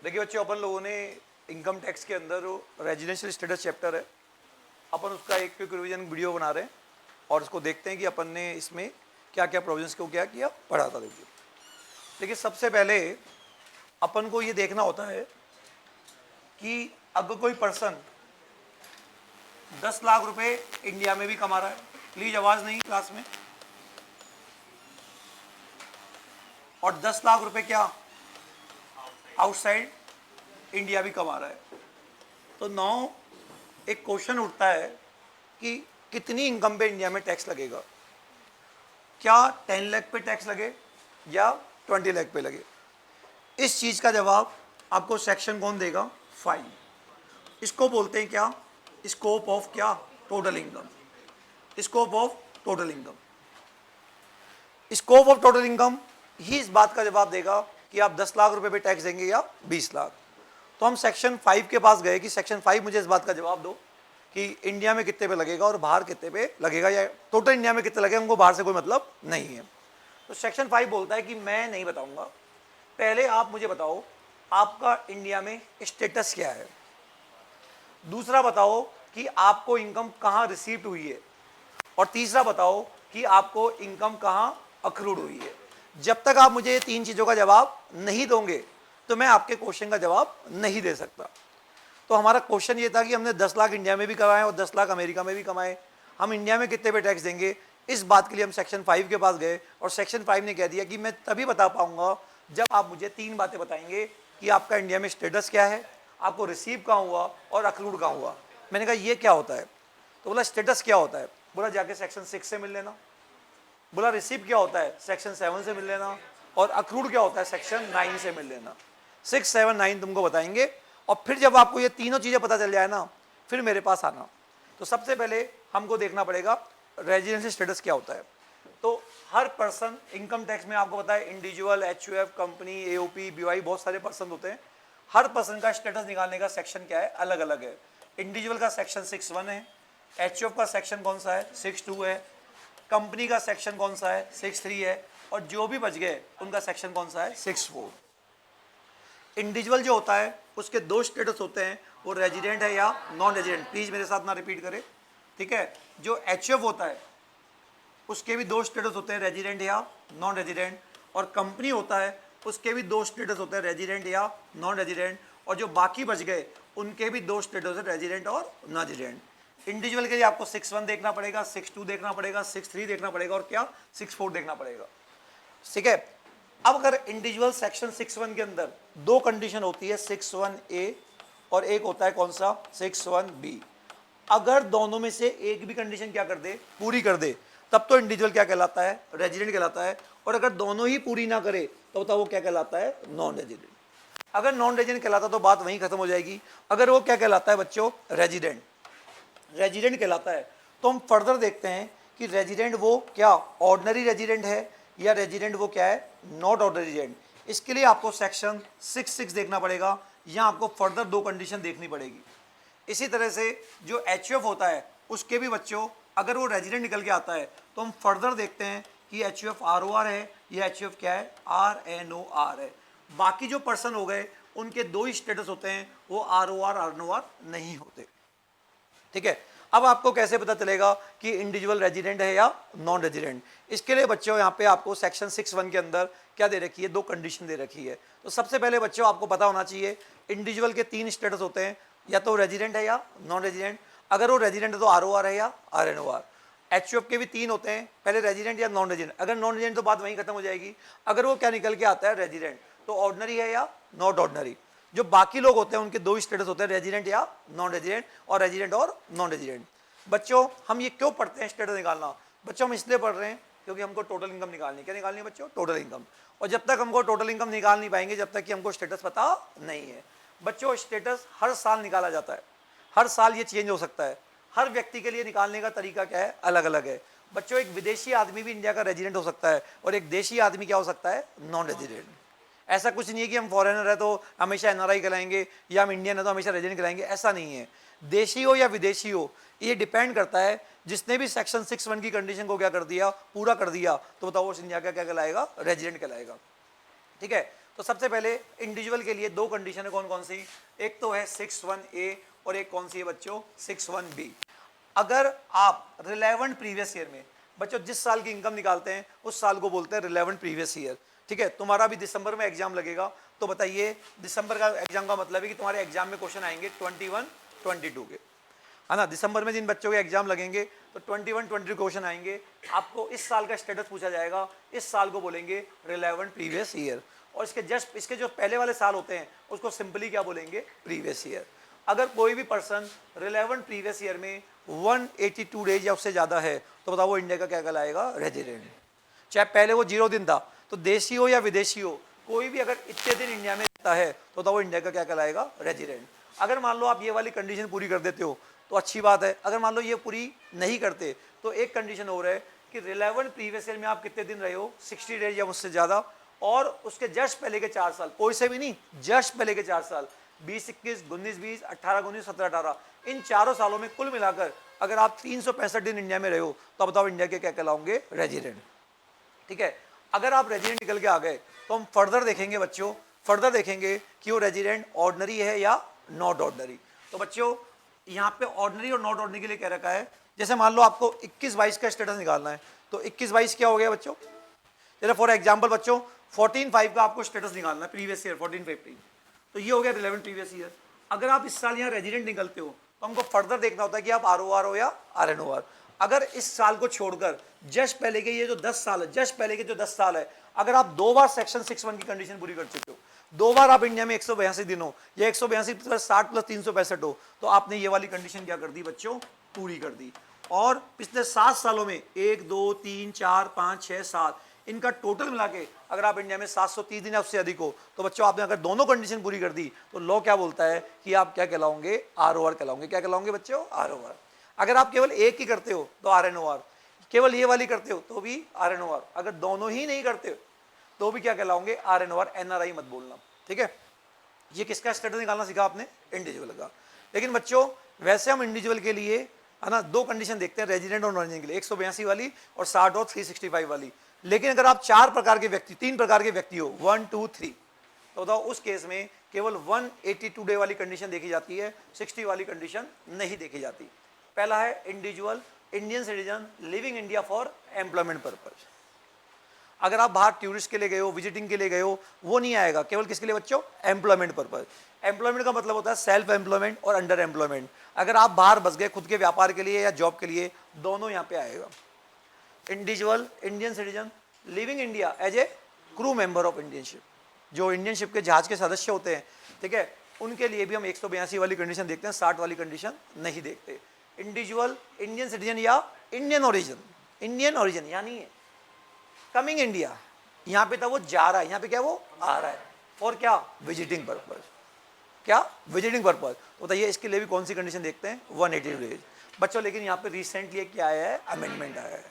देखिए बच्चों, अपन लोगों ने इनकम टैक्स के अंदर रेजिडेंशियल स्टेटस चैप्टर है, अपन उसका एक क्विक रिवीजन वीडियो बना रहे हैं और उसको देखते हैं कि अपन ने इसमें क्या क्या प्रोविजंस को क्या किया पढ़ा था। देखिए सबसे पहले अपन को ये देखना होता है कि अगर कोई पर्सन 10 लाख रुपए इंडिया में भी कमा रहा है, प्लीज आवाज नहीं क्लास में, और 10 लाख रुपए क्या आउटसाइड इंडिया भी कमा रहा है, तो नाउ एक क्वेश्चन उठता है कि कितनी इनकम पे इंडिया में टैक्स लगेगा। क्या 10 लाख पे टैक्स लगे या 20 लाख पे लगे? इस चीज का जवाब आपको सेक्शन कौन देगा? 5। इसको बोलते हैं क्या? स्कोप ऑफ क्या? Total income. Scope of total income. Scope of total income ही इस बात का जवाब देगा कि आप 10 लाख रुपए पे टैक्स देंगे या 20 लाख। तो हम सेक्शन 5 के पास गए कि सेक्शन 5 मुझे इस बात का जवाब दो कि इंडिया में कितने पे लगेगा और बाहर कितने पे लगेगा, या टोटल इंडिया में कितने लगेगा, हमको बाहर से कोई मतलब नहीं है। तो सेक्शन 5 बोलता है कि मैं नहीं बताऊंगा, पहले आप मुझे बताओ आपका इंडिया में स्टेटस क्या है, दूसरा बताओ कि आपको इनकम कहाँ रिसीव्ड हुई है, और तीसरा बताओ कि आपको इनकम कहाँ अक्रूड हुई है। जब तक आप मुझे ये 3 चीज़ों का जवाब नहीं दोगे तो मैं आपके क्वेश्चन का जवाब नहीं दे सकता। तो हमारा क्वेश्चन ये था कि हमने 10 लाख इंडिया में भी कमाए और 10 लाख अमेरिका में भी कमाए, हम इंडिया में कितने पे टैक्स देंगे, इस बात के लिए हम सेक्शन 5 के पास गए और सेक्शन 5 ने कह दिया कि मैं तभी बता पाऊंगा जब आप मुझे 3 बातें बताएंगे कि आपका इंडिया में स्टेटस क्या है, आपको रिसीव कहाँ हुआ और अक्रूड कहाँ हुआ। मैंने कहा ये क्या होता है? तो बोला स्टेटस क्या होता है? बोला जाके सेक्शन 6 से मिल लेना। बोला रिसीव क्या होता है? सेक्शन 7 से मिल लेना। और अक्रूड क्या होता है? सेक्शन 9 से मिल लेना। 6, 7, 9 तुमको बताएंगे, और फिर जब आपको ये तीनों चीज़ें पता चल जाए ना, फिर मेरे पास आना। तो सबसे पहले हमको देखना पड़ेगा रेजिडेंशियल स्टेटस क्या होता है। तो हर पर्सन इनकम टैक्स में आपको पता है individual, HUF, company, AOP, BY, बहुत सारे पर्सन होते हैं। हर पर्सन का स्टेटस निकालने का सेक्शन क्या है? अलग अलग है। इंडिविजुअल का सेक्शन 6(1) है, एचयूएफ का सेक्शन कौन सा है? 6(2) है, कंपनी का सेक्शन कौन सा है? 6(3) है, और जो भी बच गए उनका सेक्शन कौन सा है? 6(4). इंडिविजुअल जो होता है उसके 2 स्टेटस होते हैं, वो रेजिडेंट है या नॉन रेजिडेंट। प्लीज मेरे साथ ना रिपीट करें, ठीक है। जो एचयूएफ होता है उसके भी 2 स्टेटस होते हैं, रेजिडेंट या नॉन रेजिडेंट। और कंपनी होता है उसके भी 2 स्टेटस होते हैं, रेजिडेंट या नॉन रेजिडेंट। और जो बाकी बच गए उनके भी 2 स्टेटस है, रेजिडेंट और नॉन रेजिडेंट। इंडिविजुअल के लिए आपको 6(1) देखना पड़ेगा, 6(2) देखना पड़ेगा, 6(3) देखना पड़ेगा, और क्या 6(4) देखना पड़ेगा, ठीक है। अब अगर इंडिविजुअल सेक्शन 6(1) के अंदर 2 कंडीशन होती है, 6(1)(a) और एक होता है कौन सा? 6(1)(b). अगर दोनों में से एक भी कंडीशन क्या कर दे? पूरी कर दे, तब तो इंडिविजुअल क्या कहलाता है? रेजिडेंट कहलाता है। और अगर दोनों ही पूरी ना करे तो बताओ वो क्या कहलाता है? Non resident. अगर नॉन रेजिडेंट कहलाता तो बात वहीं खत्म हो जाएगी। अगर वो क्या कहलाता है बच्चों? रेजिडेंट। रेजिडेंट कहलाता है। तो हम फर्दर देखते हैं कि रेजिडेंट वो क्या ऑर्डिनरी रेजिडेंट है या रेजिडेंट वो क्या है? Not ordinary resident. इसके लिए आपको सेक्शन 6(6) देखना पड़ेगा, या आपको फर्दर 2 कंडीशन देखनी पड़ेगी। इसी तरह से जो एचयूएफ होता है उसके भी बच्चों अगर वो रेजिडेंट निकल के आता है तो हम फर्दर देखते हैं कि एचयूएफ आरओआर है या एचयूएफ क्या है? आरएनओआर है। बाकी जो पर्सन हो गए उनके 2 ही स्टेटस होते हैं, वो आरओआर आरएनओआर नहीं होते, ठीक है। अब आपको कैसे पता चलेगा कि इंडिविजुअल रेजिडेंट है या नॉन रेजिडेंट? इसके लिए बच्चों यहाँ पे आपको सेक्शन 6(1) के अंदर क्या दे रखी है? 2 कंडीशन दे रखी है। तो सबसे पहले बच्चों आपको पता होना चाहिए इंडिविजुअल के 3 स्टेटस होते हैं, या तो रेजिडेंट है या नॉन रेजिडेंट। अगर वो रेजिडेंट है तो आरओआर है या आरएनओआर। एचयूएफ के भी 3 होते हैं, पहले रेजिडेंट या नॉन रेजिडेंट। अगर नॉन रेजिडेंट तो बात वहीं खत्म हो जाएगी। अगर वो क्या निकल के आता है? रेजिडेंट, तो ऑर्डिनरी है या नॉट ऑर्डिनरी। जो बाकी लोग होते हैं उनके 2 स्टेटस होते हैं, रेजिडेंट या नॉन रेजिडेंट, और रेजिडेंट और नॉन रेजिडेंट। बच्चों हम ये क्यों पढ़ते हैं स्टेटस निकालना? बच्चों हम इसलिए पढ़ रहे हैं क्योंकि हमको टोटल इनकम निकालनी है। क्या निकालनी है बच्चों? Total income. और जब तक हमको टोटल इनकम निकाल नहीं पाएंगे जब तक कि हमको स्टेटस पता नहीं है। बच्चों स्टेटस हर साल निकाला जाता है, हर साल ये चेंज हो सकता है। हर व्यक्ति के लिए निकालने का तरीका क्या है? अलग अलग है। बच्चों एक विदेशी आदमी भी इंडिया का रेजिडेंट हो सकता है, और एक देशी आदमी क्या हो सकता है? Non resident. ऐसा कुछ नहीं है कि हम फॉरेनर है तो हमेशा एनआरआई कहलाएंगे, या हम इंडियन है तो हमेशा रेजिडेंट कहलाएंगे, ऐसा नहीं है। देशी हो या विदेशी हो, ये डिपेंड करता है। जिसने भी सेक्शन 6(1) की कंडीशन को क्या कर दिया? पूरा कर दिया, तो बताओ उस इंडिया का क्या कहलाएगा? रेजिडेंट कहलाएगा, ठीक है। तो सबसे पहले इंडिविजुअल के लिए दो कंडीशन है, कौन कौन सी, एक तो है 61A और एक कौन सी है बच्चों 61B। अगर आप रिलेवेंट प्रीवियस ईयर में, बच्चों जिस साल की इनकम निकालते हैं उस साल को बोलते हैं रिलेवेंट प्रीवियस ईयर, ठीक है। तुम्हारा भी दिसंबर में एग्जाम लगेगा, तो बताइए दिसंबर का एग्जाम का मतलब है कि तुम्हारे एग्जाम में क्वेश्चन आएंगे 21 22 के, है ना। दिसंबर में जिन बच्चों के एग्जाम लगेंगे तो 21 22 क्वेश्चन आएंगे, आपको इस साल का स्टेटस पूछा जाएगा, इस साल को बोलेंगे रिलेवेंट प्रीवियस ईयर, और इसके जो पहले वाले साल होते हैं उसको सिंपली क्या बोलेंगे, प्रीवियस ईयर। अगर कोई भी पर्सन रिलेवेंट प्रीवियस ईयर में 182 डेज या उससे ज़्यादा है तो बताओ वो इंडिया का क्या कहलाएगा, रेजिडेंट। चाहे पहले वो 0 दिन था, तो देशी हो या विदेशी हो, कोई भी अगर इतने दिन इंडिया में रहता है तो बताओ वो इंडिया का क्या कहलाएगा, रेजिडेंट। अगर मान लो आप ये वाली कंडीशन पूरी कर देते हो तो अच्छी बात है, अगर मान लो ये पूरी नहीं करते तो एक कंडीशन और है कि रिलेवेंट प्रीवियस ईयर में आप कितने दिन रहे हो, 60 डेज या उससे ज़्यादा, और उसके जस्ट पहले के 4 साल, कोई से भी नहीं, जस्ट पहले के 4 साल, 20 21 19 20 18 19 17 18, इन चारों सालों में कुल मिलाकर अगर आप 365 दिन इंडिया में रहे हो तो बताओ इंडिया के क्या कहलाओगे, रेजिडेंट, ठीक है। अगर आप रेजिडेंट निकल के आ गए तो हम फर्दर देखेंगे बच्चों, फर्दर देखेंगे कि वो रेजिडेंट ऑर्डिनरी है या नॉट ऑर्डिनरी। तो बच्चों यहाँ पे ऑर्डिनरी और नॉट ऑर्डिनरी के लिए कह रखा है, जैसे मान लो आपको 21 22 का स्टेटस निकालना है, तो 21 22 क्या हो गया बच्चों, जैसे फॉर एग्जाम्पल बच्चों 14 5 का आपको स्टेटस निकालना है, प्रीवियस ईयर 14 15, तो ये हो गया रिलेवेंट प्रीवियस ईयर। अगर आप इस साल यहाँ रेजिडेंट निकलते हो तो हमको फर्दर देखना होता है कि आप ROR हो या RNOR। अगर इस साल को छोड़कर जस्ट पहले के ये जो 10 साल है, जस्ट पहले के जो 10 साल है, अगर आप 2 बार सेक्शन 61 की कंडीशन पूरी कर चुके हो, 2 बार आप इंडिया में 182 दिन हो या 182 प्लस 60 प्लस 365 हो, तो आपने ये वाली कंडीशन क्या कर दी बच्चों, पूरी कर दी। और पिछले 7 सालों में 1 2 3 4 5 6 7 इनका टोटल मिला के अगर आप इंडिया में 730 दिन या उससे अधिक हो, तो बच्चों आपने अगर दोनों कंडीशन पूरी कर दी तो लॉ क्या बोलता है कि आप क्या कहलाओगे, ROR कहलाओगे। क्या कहलाओगे बच्चों, ROR। अगर आप केवल एक ही करते हो तो RNOR, केवल ये वाली करते हो तो भी RNOR, अगर दोनों ही नहीं करते हो तो भी क्या कहलाओगे, RNOR। NRI मत बोलना, ठीक है। ये किसका स्टेटस निकालना सीखा आपने, इंडिविजुअल का। लेकिन बच्चों वैसे हम इंडिविजुअल के लिए, है ना, दो कंडीशन देखते हैं रेजिडेंट और नॉन रेजिडेंट के लिए, 182 वाली और 60 और 365 वाली। लेकिन अगर आप 4 प्रकार के व्यक्ति, 3 प्रकार के व्यक्ति हो, 1 2 3, तो बताओ उस केस में केवल 182 डे वाली कंडीशन देखी जाती है, 60 वाली कंडीशन नहीं देखी जाती। पहला है individual Indian citizen living India for employment purpose. अगर आप बाहर टूरिस्ट के लिए गए हो, विजिटिंग के लिए गए हो, वो नहीं आएगा, केवल किसके लिए बच्चों, एम्प्लॉयमेंट पर्पज। एम्प्लॉयमेंट का मतलब होता है सेल्फ एम्प्लॉयमेंट और अंडर एम्प्लॉयमेंट। अगर आप बाहर बस गए खुद के व्यापार के लिए या जॉब के लिए, दोनों यहाँ पे आएगा। Individual Indian citizen living India as a crew member of Indian ship, जो इंडियन शिप के जहाज के सदस्य होते हैं, ठीक है, उनके लिए भी हम 182 वाली कंडीशन देखते हैं, 60 वाली कंडीशन नहीं देखते। इंडिविजुअल इंडियन सिटीजन या इंडियन ओरिजिन, इंडियन ओरिजिन यानी कमिंग इंडिया, यहाँ पे था वो जा रहा है, यहाँ पे क्या वो आ रहा है, और क्या विजिटिंग पर्पज, क्या विजिटिंग पर्पज। तो बताइए इसके लिए भी कौन सी कंडीशन देखते हैं, 180 डेज बच्चों। लेकिन यहाँ पे रिसेंटली क्या आया है, अमेंडमेंट आया है।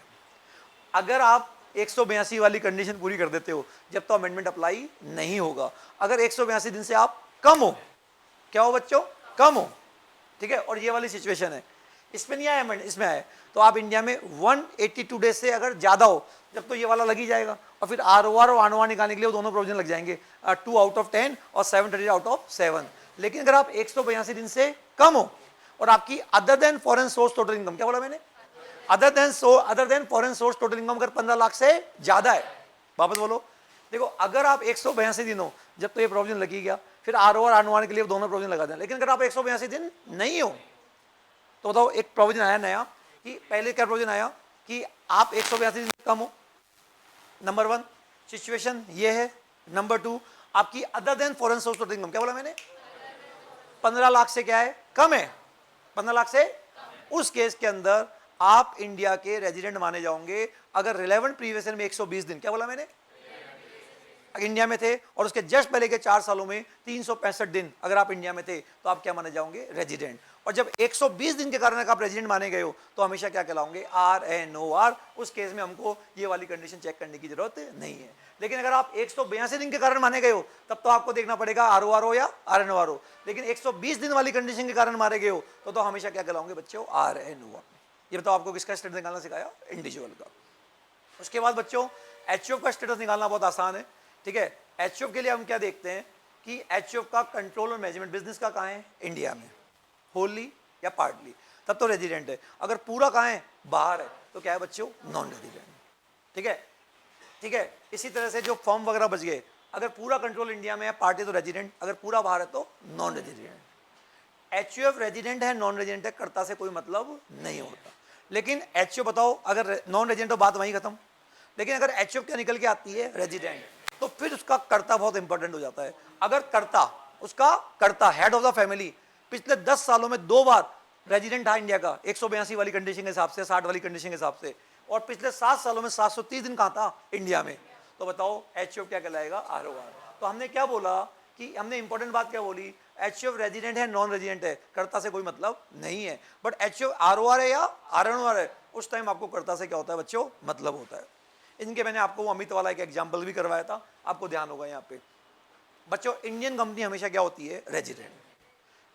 अगर आप 182 वाली कंडीशन पूरी कर देते हो जब तो अमेंडमेंट अप्लाई नहीं होगा। अगर 182 दिन से आप कम हो, क्या हो बच्चों, कम हो, ठीक है, और ये वाली सिचुएशन है, इसमें नहीं आया अमेंडमेंट, इसमें आया, तो आप इंडिया में 182 डेज से अगर ज़्यादा हो जब तो ये वाला लग ही जाएगा, और फिर ROR और RNOR निकालने के लिए वो दोनों प्रोविजन लग जाएंगे, 2 आउट ऑफ 10 और 730 आउट ऑफ 7। लेकिन अगर आप 182 दिन से कम हो और आपकी other than foreign source total income, क्या बोला मैंने, other than foreign source total income अगर 15 लाख से ज्यादा है, वापस बोलो, देखो अगर आप 182 दिन हो जब तो ये प्रोविजन लगी गया, फिर ROR RNOR के लिए दोनों प्रोविजन लगा दें। लेकिन अगर आप 182 दिन नहीं हो तो बताओ एक प्रोविजन आया नया, कि पहले क्या प्रोविजन आया कि आप 182 दिन कम हो, नंबर 1 सिचुएशन ये है। नंबर 2 आपकी other than foreign source total income, क्या बोला मैंने, 15 लाख से क्या है, कम है, 15 लाख से, उस केस के अंदर आप इंडिया के रेजिडेंट माने जाओगे। अगर रिलेवेंट प्रीवियस ईयर में 120 दिन, क्या बोला मैंने, अगर इंडिया में थे और उसके जस्ट पहले के 4 सालों में 365 दिन अगर आप इंडिया में थे तो आप क्या माने जाओगे, रेजिडेंट। और जब 120 दिन के कारण आप रेजिडेंट माने गए हो तो हमेशा क्या कहलाओगे, RNOR। उस केस में हमको ये वाली कंडीशन चेक करने की जरूरत नहीं है। लेकिन अगर आप 182 दिन के कारण माने गए हो तब तो आपको देखना पड़ेगा ROR हो या RNOR हो। लेकिन 120 दिन वाली कंडीशन के कारण मारे गए हो तो हमेशा क्या कहलाओगे बच्चों, RNOR। ये बताओ आपको किसका स्टेटस निकालना सिखाया, इंडिविजुअल का। उसके बाद बच्चों HUF का स्टेटस निकालना बहुत आसान है, ठीक है। एचयूएफ के लिए हम क्या देखते हैं कि एचयूएफ का कंट्रोल और मैनेजमेंट बिजनेस का कहाँ है, इंडिया में, होली या पार्टली, तब तो रेजिडेंट है। अगर पूरा कहाँ है, बाहर है, तो क्या है बच्चों, नॉन रेजिडेंट। ठीक है, ठीक है। इसी तरह से जो फॉर्म वगैरह बच गए, अगर पूरा कंट्रोल इंडिया में है पार्टी तो रेजिडेंट, अगर पूरा बाहर है तो नॉन रेजिडेंट। एचयूएफ रेजिडेंट है नॉन रेजिडेंट है, कर्ता से कोई मतलब नहीं होता। लेकिन एचयूएफ बताओ, अगर नॉन रेजिडेंट तो बात वहीं खत्म। लेकिन अगर एचयूएफ क्या निकल के आती है, रेजिडेंट, तो फिर उसका कर्ता बहुत इंपॉर्टेंट हो जाता है। अगर कर्ता, उसका कर्ता हेड ऑफ द फैमिली पिछले 10 सालों में 2 बार रेजिडेंट था इंडिया का, 182 वाली कंडीशन के हिसाब से, 60 वाली कंडीशन के हिसाब से, और पिछले 7 सालों में 730 दिन कहाँ था, इंडिया में, तो बताओ एचयूएफ क्या कहलाएगा, आरओआर। तो हमने क्या बोला कि हमने इंपॉर्टेंट बात क्या बोली, एचयूएफ रेजिडेंट है नॉन रेजिडेंट है, कर्ता से कोई मतलब नहीं है। बट एचयूएफ आरओआर है या आरएनओआर है, उस टाइम आपको कर्ता से क्या होता है बच्चों, मतलब होता है। इनके मैंने आपको वो अमित वाला एक एग्जाम्पल भी करवाया था, आपको ध्यान होगा यहाँ पे। बच्चों इंडियन कंपनी हमेशा क्या होती है, रेजिडेंट।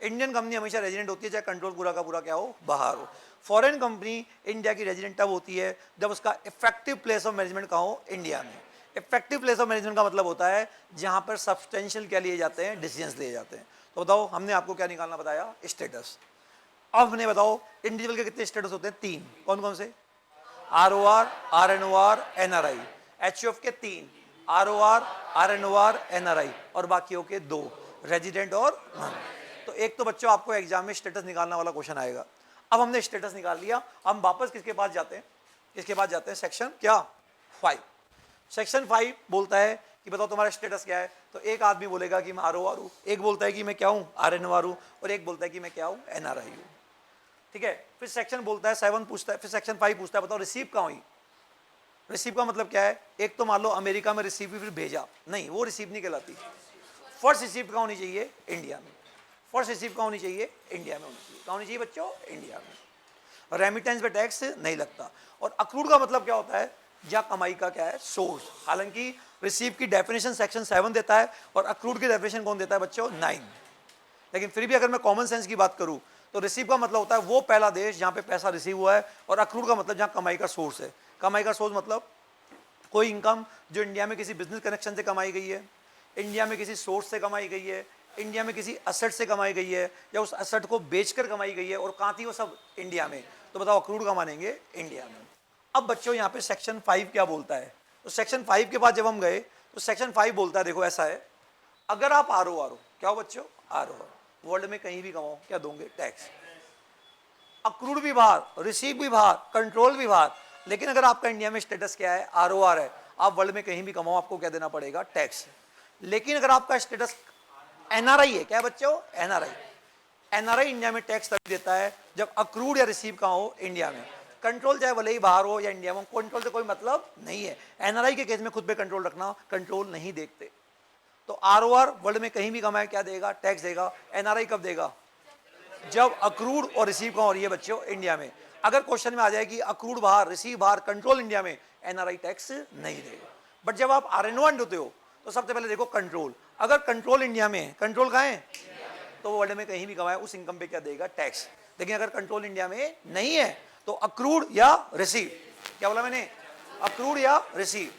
इंडियन कंपनी हमेशा रेजिडेंट होती है, चाहे कंट्रोल पूरा का पूरा क्या हो, बाहर हो। फॉरेन कंपनी इंडिया की रेजिडेंट तब होती है जब उसका इफेक्टिव प्लेस ऑफ मैनेजमेंट कहाँ हो, इंडिया में। इफेक्टिव प्लेस ऑफ मैनेजमेंट का मतलब होता है जहाँ पर सब्सटेंशियल क्या लिए जाते हैं, डिसीजंस लिए जाते हैं। तो बताओ हमने आपको क्या निकालना बताया, स्टेटस। अब हमने बताओ इंडिविजुअल के कितने स्टेटस होते हैं, 3। कौन कौन से, आरओआर, आरएनओआर, एनआरआई। एचयूएफ के 3, आरओआर, आरएनओआर, एनआरआई, और बाकियों के 2, रेजिडेंट और नॉन। तो एक तो बच्चों आपको एग्जाम में स्टेटस निकालने वाला क्वेश्चन आएगा। अब हमने स्टेटस निकाल लिया, हम वापस किसके पास जाते हैं, किसके पास जाते हैं, सेक्शन क्या, 5। सेक्शन 5 बोलता है कि बताओ तुम्हारा स्टेटस क्या है। तो एक आदमी बोलेगा कि मैं आरओआर हूँ, एक बोलता है कि मैं क्या हूँ, आरएनओआर हूँ, और एक बोलता है कि मैं क्या हूँ, एनआरआई हूँ। ठीक है, फिर सेक्शन बोलता है 7 पूछता है, फिर सेक्शन 5 पूछता है बताओ रिसीव कहाँ हुई। रिसीव का मतलब क्या है, एक तो मान लो अमेरिका में रिसीव हुई फिर भेजा, नहीं वो रिसीव नहीं कहलाती। फर्स्ट रिसीव कहाँ होनी चाहिए, इंडिया में। फर्स्ट रिसीव कहाँ होनी चाहिए, इंडिया में होनी चाहिए। कहाँ होनी चाहिए बच्चों, इंडिया में। रेमिटेंस पे टैक्स नहीं लगता। और अक्रूड का मतलब क्या होता है, जहाँ कमाई का क्या है, सोर्स। हालांकि रिसीव की डेफिनेशन सेक्शन 7 देता है और अक्रूड की डेफिनेशन कौन देता है बच्चों, 9। लेकिन फिर भी अगर मैं कॉमन सेंस की बात करूं तो रिसीव का मतलब होता है वो पहला देश जहां पे पैसा रिसीव हुआ है, और अक्रूड का मतलब जहां कमाई का सोर्स है। कमाई का सोर्स मतलब कोई इनकम जो इंडिया में किसी बिजनेस कनेक्शन से कमाई गई है, इंडिया में किसी सोर्स से कमाई गई है, इंडिया में किसी असेट से कमाई गई है, या उस असेट को बेचकर कमाई गई है, और कहाँ थी वो सब, इंडिया में। तो बताओ अक्रूड का मानेंगे इंडिया में। अब बच्चों यहाँ पे सेक्शन 5 क्या बोलता है, तो सेक्शन 5 के बाद जब हम गए तो सेक्शन 5 बोलता है, देखो ऐसा है, अगर आप आरओआर हो, क्या हो बच्चों, आरओआर, वर्ल्ड में कहीं भी कमाओ क्या दोगे, टैक्स। अक्रूड भी बाहर, रिसीव भी बाहर, कंट्रोल भी बाहर। लेकिन अगर आपका इंडिया में स्टेटस क्या है, आरओआर है, आप वर्ल्ड में कहीं भी कमाओ आपको क्या देना पड़ेगा, टैक्स। लेकिन अगर आपका स्टेटस एनआरआई है, क्या बच्चों, एनआरआई, एनआरआई इंडिया में टैक्स तभी देता है जब अक्रूड या रिसीव कहाँ हो, इंडिया में। कंट्रोल चाहे भले ही बाहर हो या इंडिया में, कंट्रोल से कोई मतलब नहीं है। एनआरआई के केस में खुद पे कंट्रोल रखना, कंट्रोल नहीं देखते। तो आरओआर वर्ल्ड में कहीं भी कमाए क्या देगा, टैक्स देगा। एनआरआई कब देगा, जब अक्रूड और रिसीव कहाँ हो रही है बच्चों, इंडिया में। अगर क्वेश्चन में आ जाए कि अक्रूड बाहर, रिसीव बाहर, कंट्रोल इंडिया में, एनआरआई टैक्स नहीं देगा। बट जब आप आरएनओआर होते हो तो सबसे पहले देखो कंट्रोल, अगर कंट्रोल इंडिया में, कंट्रोल कहाँ है, तो वर्ल्ड में कहीं भी कमाए उस इनकम पे क्या देगा, टैक्स। लेकिन अगर कंट्रोल इंडिया में नहीं है तो अक्रूड या रिसीव, क्या बोला मैंने, अक्रूड या रिसीव,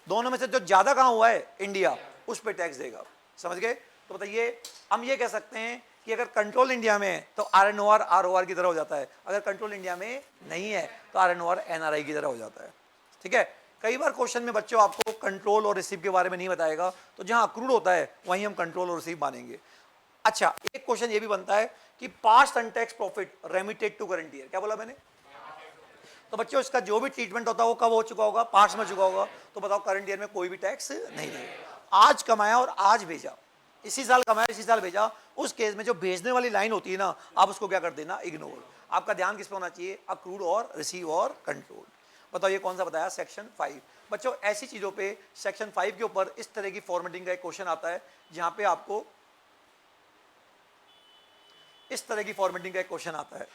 दोनों में से जो ज्यादा कहाँ हुआ है, इंडिया, उस पर टैक्स देगा। समझ गए। तो बताइए हम ये कह सकते हैं कि अगर कंट्रोल इंडिया में है तो आरएनओआर आरओआर की तरह हो जाता है, अगर कंट्रोल इंडिया में नहीं है तो आरएनओआर एनआरआई की तरह हो जाता है। ठीक है। कई बार क्वेश्चन में बच्चों आपको कंट्रोल और रिसीव के बारे में नहीं बताएगा, तो जहां अक्रूड होता है वहीं हम कंट्रोल और रिसीव मानेंगे। अच्छा, एक क्वेश्चन ये भी बनता है कि past untaxed profit remitted to current year, क्या बोला मैंने, तो बच्चों इसका जो भी ट्रीटमेंट होता है वो कब हो चुका होगा, पास्ट में चुका होगा। तो बताओ करंट ईयर में कोई भी टैक्स नहीं देगा। आज कमाया और आज भेजा, इसी साल कमाया इसी साल भेजा, उस केस में जो भेजने वाली लाइन होती है ना, आप उसको क्या कर देना, इग्नोर। आपका ध्यान किस पे होना चाहिए, अक्रूड और रिसीव और कंट्रोल। बताओ ये कौन सा बताया, सेक्शन 5। बच्चों ऐसी चीजों पे सेक्शन 5 के ऊपर इस तरह की फॉर्मेटिंग का एक क्वेश्चन आता है, जहां पे आपको इस तरह की फॉर्मेटिंग का एक क्वेश्चन आता है।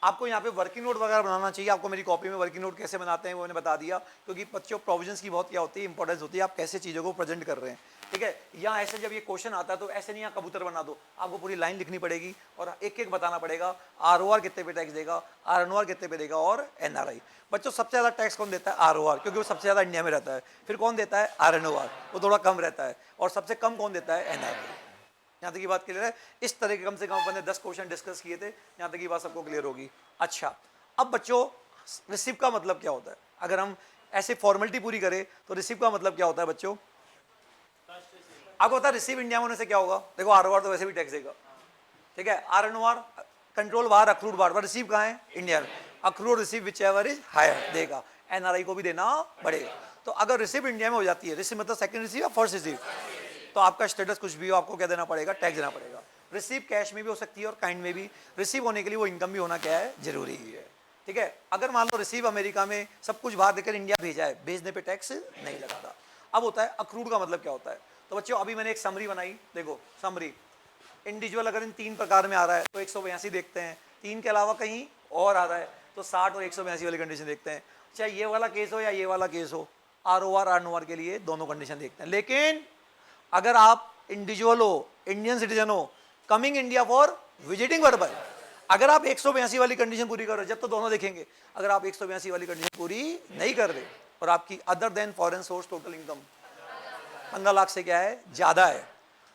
आपको यहाँ पे वर्किंग नोट वगैरह बनाना चाहिए। आपको मेरी कॉपी में वर्किंग नोट कैसे बनाते हैं वो मैंने बता दिया, क्योंकि बच्चों प्रोविजंस की बहुत क्या होती है, इंपॉर्टेंस होती है, आप कैसे चीज़ों को प्रेजेंट कर रहे हैं। ठीक है। यहाँ ऐसे जब ये क्वेश्चन आता है तो ऐसे नहीं यहाँ कबूतर बना दो, आपको पूरी लाइन लिखनी पड़ेगी और एक एक बताना पड़ेगा आरओआर कितने पे टैक्स देगा, आरएनओआर कितने पे देगा और एनआरआई। बच्चों सबसे ज्यादा टैक्स कौन देता है? आरओआर, क्योंकि वो सबसे ज्यादा इंडिया में रहता है। फिर कौन देता है? आरएनओआर, वो थोड़ा कम रहता है। और सबसे कम कौन देता है? एनआरआई। यहाँ तक की बात क्लियर है? इस तरह के कम से कम अपने 10 क्वेश्चन डिस्कस किए थे, यहाँ तक की बात सबको क्लियर होगी। अच्छा, अब बच्चों रिसीव का मतलब क्या होता है? अगर हम ऐसे फॉर्मेलिटी पूरी करें तो रिसीव का मतलब क्या होता है बच्चों? आपको पता है रिसीव इंडिया में होने से क्या होगा? देखो आरओआर तो वैसे भी टैक्स देगा, ठीक है। आरएनओआर कंट्रोल बाहर, अक्रूड बाहर, पर रिसीव कहाँ है? इंडिया में। Accrued receive which ever is higher देगा, एनआरआई को भी देना पड़ेगा। तो अगर रिसीव इंडिया में हो जाती है, रिसीव मतलब सेकंड रिसीव या फर्स्ट रिसीव, तो आपका स्टेटस कुछ भी हो आपको क्या देना पड़ेगा? टैक्स देना पड़ेगा। रिसीव कैश में भी हो सकती है और काइंड में भी। रिसीव होने के लिए वो इनकम भी होना क्या है? जरूरी है, ठीक है। अगर मान लो रिसीव अमेरिका में सब कुछ बाहर देकर इंडिया भेजा है, भेजने पे टैक्स नहीं लगता। अब होता है अक्रूड का मतलब क्या होता है? तो बच्चों अभी मैंने एक समरी बनाई, देखो समरी इंडिविजुअल अगर इन 3 प्रकार में आ रहा है तो 182 देखते हैं, 3 के अलावा कहीं और आ रहा है तो 60 और 182 वाली कंडीशन देखते हैं। चाहे ये वाला केस हो या ये वाला केस हो, आरओआर आरएनओआर के लिए दोनों कंडीशन देखते हैं। लेकिन अगर आप इंडिविजुअल हो, इंडियन सिटीजन हो, coming India for visiting purpose, अगर आप 182 वाली कंडीशन पूरी कर रहे हो, जब तो दोनों देखेंगे। अगर आप 182 वाली कंडीशन पूरी नहीं कर रहे और आपकी other than foreign source total income 15 lakh से क्या है? ज्यादा है,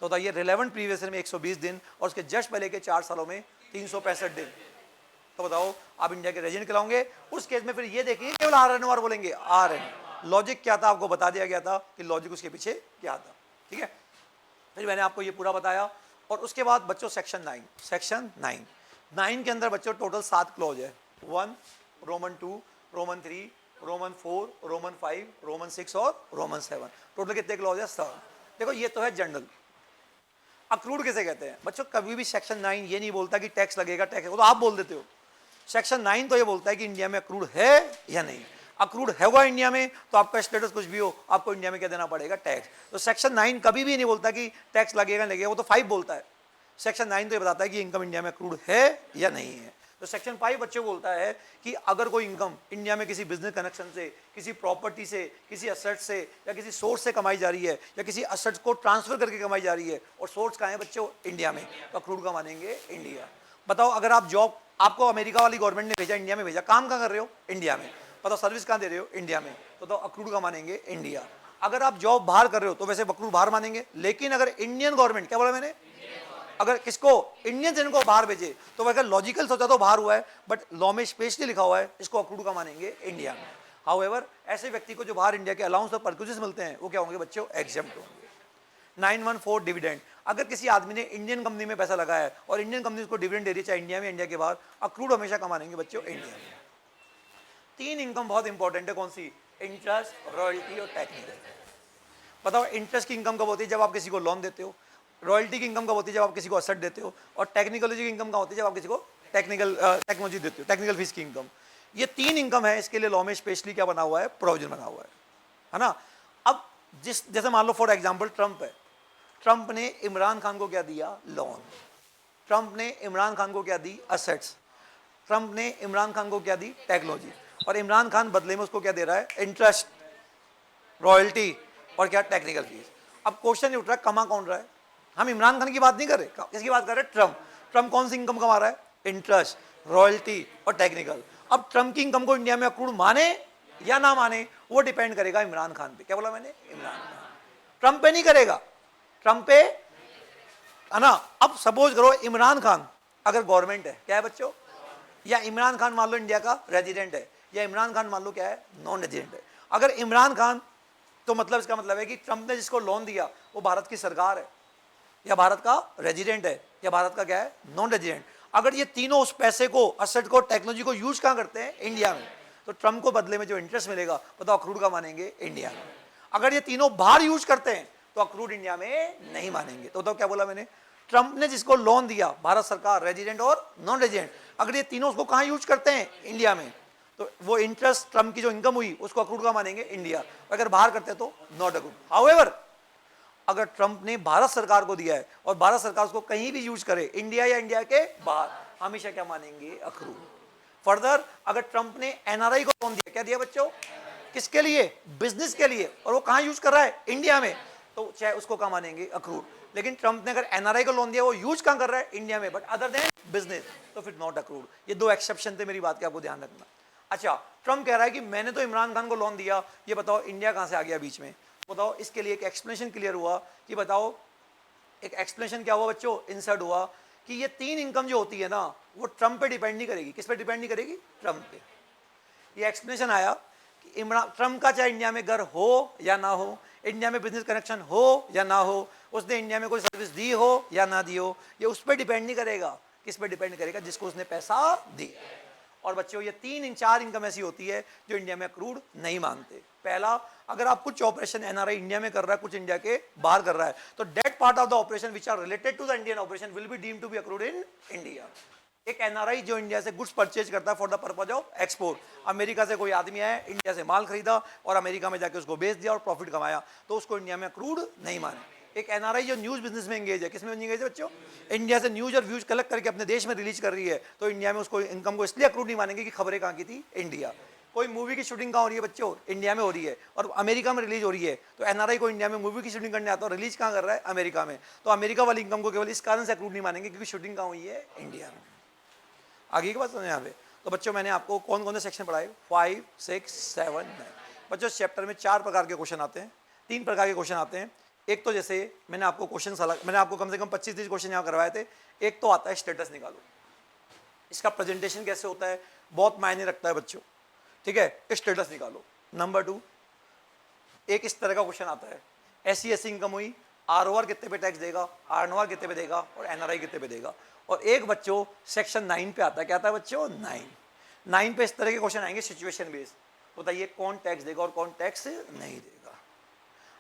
तो बताइए रिलेवेंट प्रीवियस ईयर में 120 दिन और उसके जस्ट पहले के 4 सालों में 365 दिन, तो बताओ आप इंडिया के रेजिडेंट कहलाओगे। उस केस में फिर ये देखिए केवल आरएनओआर बोलेंगे, आरएन। लॉजिक क्या था आपको बता दिया गया था कि लॉजिक उसके पीछे क्या था, ठीक है। फिर मैंने आपको ये पूरा बताया। और उसके बाद बच्चों सेक्शन 9, सेक्शन 9 के अंदर बच्चों टोटल 7 क्लॉज है। 1, Roman 2, Roman 3, Roman 4, Roman 5, Roman 6 और रोमन 7। टोटल कितने क्लॉज है? 7। देखो ये तो है जनरल। अक्रूड किसे कहते हैं बच्चों? कभी भी सेक्शन 9 ये नहीं बोलता कि टैक्स लगेगा, टैक्स, वो तो आप बोल देते हो। सेक्शन 9 तो ये बोलता है कि इंडिया में अक्रूड है या नहीं। अक्रूड होगा इंडिया में तो आपका स्टेटस कुछ भी हो, आपको इंडिया में क्या देना पड़ेगा? टैक्स। तो सेक्शन 9 कभी भी नहीं बोलता कि टैक्स लगेगा लगेगा, वो तो 5 बोलता है। सेक्शन 9 तो ये बताता है कि इनकम इंडिया में अक्रूड है या नहीं है। तो सेक्शन 5 बच्चों बोलता है कि अगर कोई इनकम इंडिया में किसी बिजनेस कनेक्शन से, किसी प्रॉपर्टी से, किसी असेट से या किसी सोर्स से कमाई जा रही है या किसी असेट को ट्रांसफर करके कमाई जा रही है और सोर्स कहाँ है बच्चों? इंडिया में, तो अक्रूड का मानेंगे इंडिया। बताओ अगर आप जॉब, आपको अमेरिका वाली गवर्नमेंट ने भेजा, इंडिया में भेजा, काम कहाँ कर रहे हो? इंडिया में। बताओ सर्विस कहाँ दे रहे हो? इंडिया में, तो अक्रूड का मानेंगे इंडिया। अगर आप जॉब बाहर कर रहे हो तो वैसे अक्रूड बाहर मानेंगे। लेकिन अगर इंडियन गवर्नमेंट, क्या बोला मैंने? अगर किसको? इंडियन जन को बाहर भेजे तो अगर लॉजिकल सोचा तो बाहर हुआ है, बट लॉ में स्पेशली लिखा हुआ है इसको अक्रूड का मानेंगे इंडिया में। हाउएवर ऐसे व्यक्ति को जो बाहर इंडिया के अलाउंस और पर्क्यूजेस मिलते हैं वो क्या होंगे बच्चों? एग्जेम्प्ट होंगे। 914 डिविडेंड, अगर किसी आदमी ने इंडियन कंपनी में पैसा लगाया है और इंडियन कंपनी उसको डिविडेंड दे रही है, चाहे इंडिया में इंडिया के बाहर, अक्रूड हमेशा कमाएंगे बच्चों इंडिया में। 3 इनकम बहुत इंपॉर्टेंट है, कौन सी? इंटरेस्ट, रॉयल्टी और टेक्निकल। बताओ इंटरेस्ट की इनकम कब होती है? जब आप किसी को लोन देते हो। रॉयल्टी की इनकम कब होती है? जब आप किसी को असेट देते हो। और टेक्निकोलॉजी की इनकम कब होती है? जब आप किसी को टेक्नोलॉजी देते हो, टेक्निकल फीस की इनकम। ये 3 इनकम है, इसके लिए लॉ में स्पेशली क्या बना हुआ है? प्रोविजन बना हुआ है ना। अब जैसे मान लो फॉर एग्जाम्पल ट्रंप है, ट्रंप ने इमरान खान को क्या दिया? लोन। ट्रंप ने इमरान खान को क्या दी? असेट्स। ट्रंप ने इमरान खान को क्या दी? टेक्नोलॉजी। और इमरान खान बदले में उसको क्या दे रहा है? इंटरेस्ट, रॉयल्टी और क्या? Technical fees. अब क्वेश्चन ये उठ रहा है कमा कौन रहा है? हम इमरान खान की बात नहीं कर रहे, किसकी बात कर रहे? ट्रंप। ट्रंप कौन सी इनकम कमा रहा है? इंटरेस्ट, रॉयल्टी और टेक्निकल। अब ट्रंप की इनकम को इंडिया में अक्रूड माने या ना माने वो डिपेंड करेगा इमरान खान पे। क्या बोला मैंने? इमरान खान। ट्रंप पे नहीं करेगा, ट्रंप पे, है ना। अब सपोज करो इमरान खान अगर गवर्नमेंट है, क्या है बच्चों? या इमरान खान मान लो इंडिया का रेजिडेंट है, या इमरान खान मान लो क्या है? नॉन रेजिडेंट है। अगर इमरान खान, तो मतलब इसका मतलब है कि ट्रंप ने जिसको लोन दिया वो भारत की सरकार है, या भारत का रेजिडेंट है, या भारत का क्या है? Non resident. अगर ये तीनों उस पैसे को, असेट को, टेक्नोलॉजी को यूज कहाँ करते हैं? इंडिया में, तो ट्रंप को बदले में जो इंटरेस्ट मिलेगा बताओ अक्रूड का मानेंगे इंडिया में। अगर ये तीनों बाहर यूज करते हैं तो अक्रूड इंडिया में नहीं मानेंगे। तो क्या बोला मैंने? ट्रंप ने जिसको लोन दिया, भारत सरकार, रेजिडेंट और नॉन रेजिडेंट, अगर ये तीनों उसको कहाँ यूज करते हैं? इंडिया में, तो वो इंटरेस्ट, ट्रंप की जो इनकम हुई उसको अक्रूड का मानेंगे इंडिया। अगर बाहर करते हैं तो नॉट अक्रूड। हाउएवर अगर ट्रंप ने भारत सरकार को दिया है और भारत सरकार उसको कहीं भी यूज करे, इंडिया या इंडिया के बाहर, हमेशा क्या मानेंगे? अक्रूड। फर्दर अगर ट्रंप ने एनआरआई को लोन दिया, क्या दिया बच्चों? किसके लिए? बिजनेस के लिए, और वो कहाँ यूज कर रहा है? इंडिया में, तो चाहे उसको कहाँ मानेंगे, अक्रूड। लेकिन ट्रंप ने अगर एनआरआई को लोन दिया, वो यूज कहाँ कर रहा है, इंडिया में, बट अदर देन बिजनेस, तो फिर नॉट अक्रूड। ये दो एक्सेप्शन थे मेरी बात के, आपको ध्यान रखना। अच्छा, ट्रंप कह रहा है कि मैंने तो इमरान खान को लोन दिया, ये बताओ इंडिया कहाँ से आ गया बीच में, बताओ। इसके लिए एक एक्सप्लेनेशन क्लियर हुआ कि बताओ, एक एक्सप्लेनेशन क्या हुआ बच्चों, इंसर्ट हुआ कि ये 3 इनकम जो होती है ना, वो ट्रंप पे डिपेंड नहीं करेगी। किस पे डिपेंड नहीं करेगी, ट्रंप पे। ये एक्सप्लेनेशन आया कि इमरान ट्रंप का चाहे इंडिया में घर हो या ना हो, इंडिया में बिजनेस कनेक्शन हो या ना हो, उसने इंडिया में कोई सर्विस दी हो या ना दी हो, ये उस पर डिपेंड नहीं करेगा। किस पे डिपेंड करेगा, जिसको उसने पैसा दिया। और बच्चों, ये 4 इनकम ऐसी होती है जो इंडिया में अक्रूड नहीं मानते। पहला, अगर आप कुछ ऑपरेशन एनआरआई इंडिया में कर रहा है, कुछ इंडिया के बाहर कर रहा है, तो that part of the operation which are related to the Indian operation will be deemed to be accrued in India. एक एनआरआई जो इंडिया से गुड्स परचेज करता है for the purpose of export, America से कोई आदमी आया, इंडिया से माल खरीदा और अमेरिका में जाके उसको बेच दिया और प्रॉफिट कमाया, तो उसको इंडिया में अक्रूड नहीं माने। एक एनआरआई जो न्यूज बिजनेस में एंगेज है, किसमें एंगेज है बच्चों, इंडिया से न्यूज और व्यूज कलेक्ट करके अपने देश में रिलीज कर रही है, तो इंडिया में उसको इनकम को इसलिए अक्रूड नहीं मानेंगे कि खबरें कहाँ की थी, इंडिया। कोई मूवी की शूटिंग कहाँ हो रही है बच्चों, इंडिया में हो रही है और अमेरिका में रिलीज हो रही है, तो एनआरआई को इंडिया में मूवी की शूटिंग करने आता है, रिलीज कहाँ कर रहा है, अमेरिका में, तो अमेरिका वाली इनकम को केवल इस कारण से अक्रूड नहीं मानेंगे क्योंकि शूटिंग कहाँ हुई है, इंडिया में। आगे की बात सुनो यहाँ पे। तो बच्चों, मैंने आपको कौन कौन से सेक्शन पढ़ाए, 5, 6, 7, 9। बच्चों, इस चैप्टर में 4 प्रकार के क्वेश्चन आते हैं, 3 प्रकार के क्वेश्चन आते हैं। एक तो जैसे मैंने आपको क्वेश्चन मैंने आपको कम से कम 25-30 क्वेश्चन यहाँ करवाए थे। एक तो आता है स्टेटस निकालो, इसका प्रेजेंटेशन कैसे होता है, बहुत मायने रखता है बच्चों, ठीक है, स्टेटस निकालो। नंबर 2, एक इस तरह का क्वेश्चन आता है, ऐसी ऐसी इनकम हुई, आरओआर कितने पे टैक्स देगा, आरएनआर कितने पे देगा और एनआरआई कितने पे देगा। और एक बच्चों सेक्शन 9 पे आता है, क्या आता है बच्चों, 9 पे इस तरह के क्वेश्चन आएंगे सिचुएशन बेस्ड। बताइए कौन टैक्स देगा और कौन टैक्स नहीं देगा।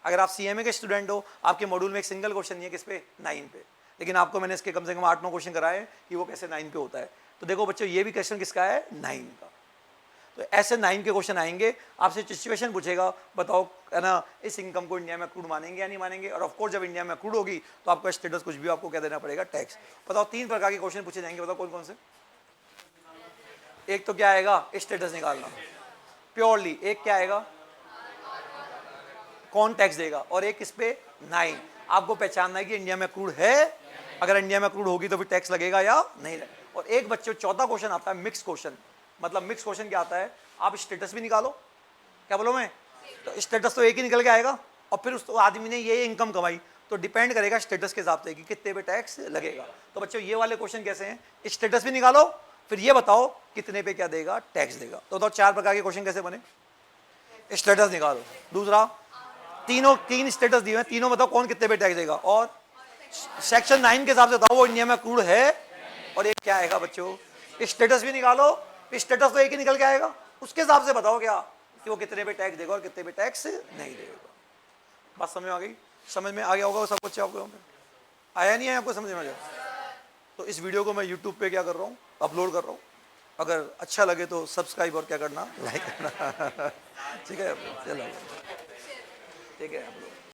अगर आप सीएमए के स्टूडेंट हो, आपके मॉड्यूल में एक सिंगल क्वेश्चन नहीं है किस पे, 9 पे, लेकिन आपको मैंने इसके कम से कम 8-9 क्वेश्चन कराए कि वो कैसे 9 पे होता है। तो देखो बच्चों, ये भी क्वेश्चन किसका है, 9 का। तो ऐसे 9 के क्वेश्चन आएंगे, आपसे सिचुएशन पूछेगा, बताओ है ना, इस इनकम को इंडिया में अक्रूड मानेंगे या नहीं मानेंगे। और ऑफ कोर्स जब इंडिया में अक्रूड होगी तो आपका स्टेटस कुछ भी, आपको क्या देना पड़ेगा, टैक्स। बताओ 3 प्रकार के क्वेश्चन पूछे जाएंगे, बताओ कौन कौन से। एक तो क्या आएगा, स्टेटस निकालना प्योरली, एक क्या आएगा, कौन टैक्स देगा, और एक किस पे, 9, आपको पहचानना है कि इंडिया में अक्रूड है, अगर इंडिया में अक्रूड होगी तो फिर टैक्स लगेगा या नहीं लगेगा। और एक बच्चों चौथा क्वेश्चन आता है मिक्स क्वेश्चन। मतलब मिक्स क्वेश्चन क्या आता है, आप स्टेटस भी निकालो, क्या बोलो मैं, तो स्टेटस तो एक ही निकल के आएगा, और फिर उस आदमी ने ये इनकम कमाई, तो डिपेंड करेगा स्टेटस के हिसाब से कि कितने पे टैक्स लगेगा। तो बच्चों, ये वाले क्वेश्चन कैसे हैं, स्टेटस भी निकालो, फिर ये बताओ कितने पे क्या देगा, टैक्स देगा। तो बताओ 4 प्रकार के क्वेश्चन कैसे बने, स्टेटस निकालो, दूसरा 3 स्टेटस दिए हैं, तीनों बताओ कौन कितने पे टैक्स देगा, और सेक्शन 9 के हिसाब से बताओ वो इंडिया में अक्रूड है, और एक क्या आएगा बच्चों, स्टेटस भी निकालो, स्टेटस तो एक ही निकल के आएगा, उसके हिसाब से बताओ क्या कि वो कितने पे टैक्स देगा और कितने पे टैक्स नहीं देगा। बात समझ में आ गई, समझ में आ गया होगा सब कुछ आपको, आया नहीं है आपको समझ में आ जाए। तो इस वीडियो को मैं यूट्यूब पे क्या कर रहा हूँ, अपलोड कर रहा हूँ, अगर अच्छा लगे तो सब्सक्राइब और क्या करना, लाइक करना। ठीक है, चलो ठीक है।